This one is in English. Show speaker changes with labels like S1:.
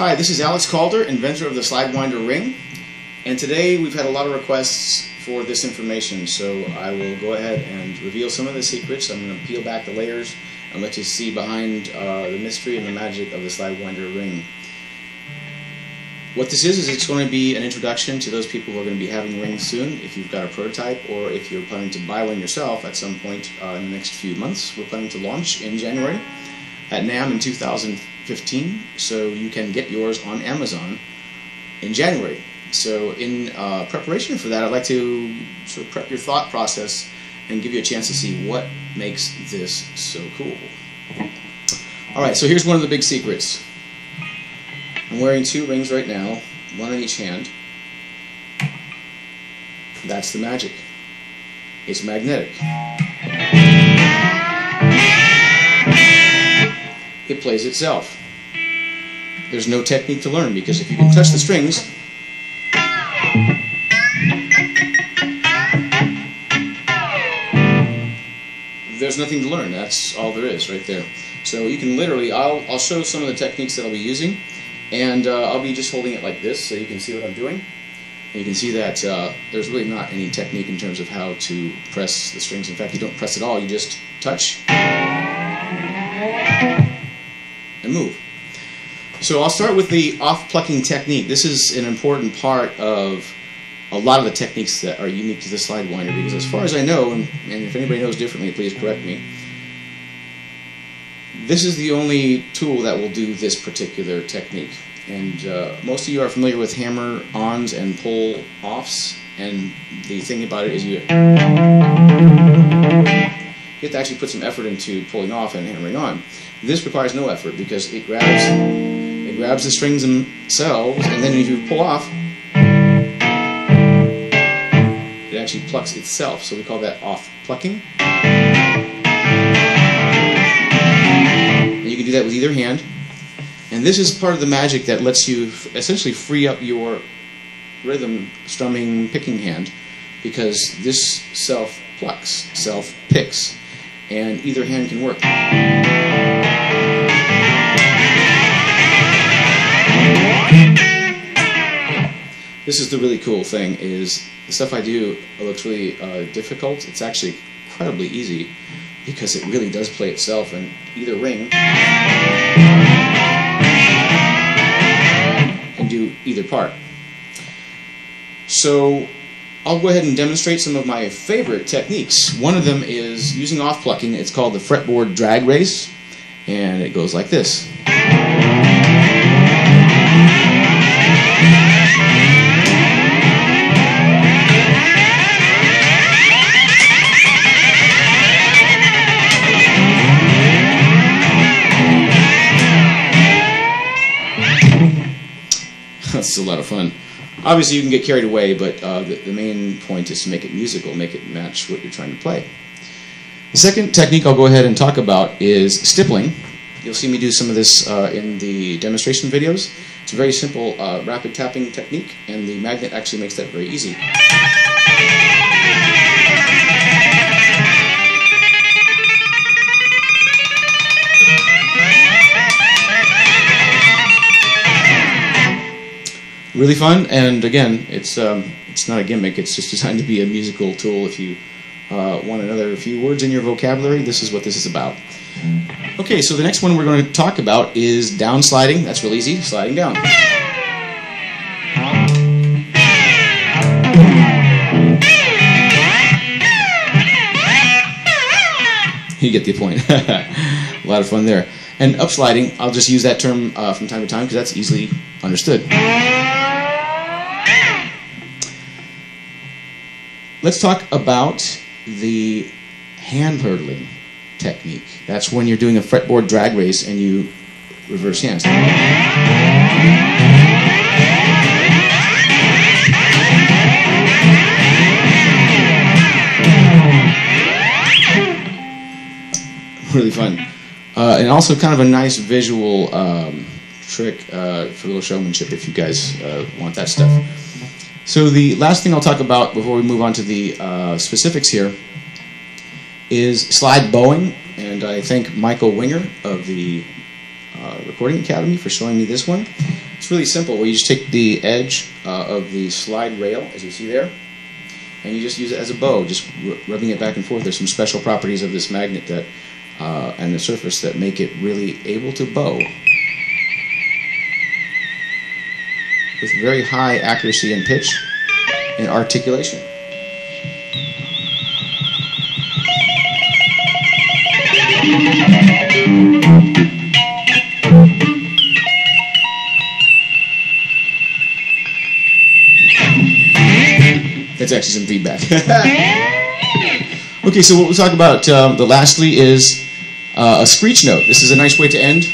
S1: Hi, this is Alex Calder, inventor of the SlideWinder Ring, and today we've had a lot of requests for this information, so I will go ahead and reveal some of the secrets. I'm going to peel back the layers and let you see behind the mystery and the magic of the SlideWinder Ring. What this is it's going to be an introduction to those people who are going to be having rings soon, if you've got a prototype or if you're planning to buy one yourself at some point in the next few months. We're planning to launch in January at NAMM in 2015, so you can get yours on Amazon in January. So in preparation for that, I'd like to sort of prep your thought process and give you a chance to see what makes this so cool. Alright, so here's one of the big secrets. I'm wearing two rings right now, one in each hand. That's the magic. It's magnetic. It plays itself. There's no technique to learn, because if you can touch the strings, there's nothing to learn. That's all there is right there. So you can literally, I'll show some of the techniques that I'll be using, and I'll be just holding it like this so you can see what I'm doing. And you can see that there's really not any technique in terms of how to press the strings. In fact, you don't press at all, you just touch and move. So I'll start with the off-plucking technique. This is an important part of a lot of the techniques that are unique to the SlideWinder, because as far as I know, and if anybody knows differently, please correct me, this is the only tool that will do this particular technique. And most of you are familiar with hammer-ons and pull-offs, and the thing about it is you have to actually put some effort into pulling off and hammering on. This requires no effort, because it grabs the strings themselves, and then if you pull off, it actually plucks itself. So we call that off-plucking. And you can do that with either hand. And this is part of the magic that lets you essentially free up your rhythm strumming picking hand, because this self-plucks, self-picks, and either hand can work. This is the really cool thing, is the stuff I do looks really difficult. It's actually incredibly easy, because it really does play itself, and either ring can do either part. So I'll go ahead and demonstrate some of my favorite techniques. One of them is using off-plucking. It's called the fretboard drag race, and it goes like this. That's a lot of fun. Obviously you can get carried away, but the main point is to make it musical, make it match what you're trying to play. The second technique I'll go ahead and talk about is stippling. You'll see me do some of this in the demonstration videos. It's a very simple rapid tapping technique, and the magnet actually makes that very easy. Really fun, and again, it's not a gimmick. It's just designed to be a musical tool. If you want another few words in your vocabulary, this is what this is about. Okay, so the next one we're going to talk about is down sliding. That's real easy, sliding down. You get the point. A lot of fun there. And up sliding, I'll just use that term from time to time, because that's easily understood. Let's talk about the hand hurdling technique. That's when you're doing a fretboard drag race and you reverse hands. Really fun. And also kind of a nice visual trick for a little showmanship if you guys want that stuff. So the last thing I'll talk about before we move on to the specifics here is slide bowing, and I thank Michael Winger of the Recording Academy for showing me this one. It's really simple. Well, you just take the edge of the slide rail, as you see there, and you just use it as a bow, just rubbing it back and forth. There's some special properties of this magnet that and the surface that make it really able to bow with very high accuracy and pitch and articulation. That's actually some feedback. Okay, so what we'll talk about lastly is a screech note. This is a nice way to end.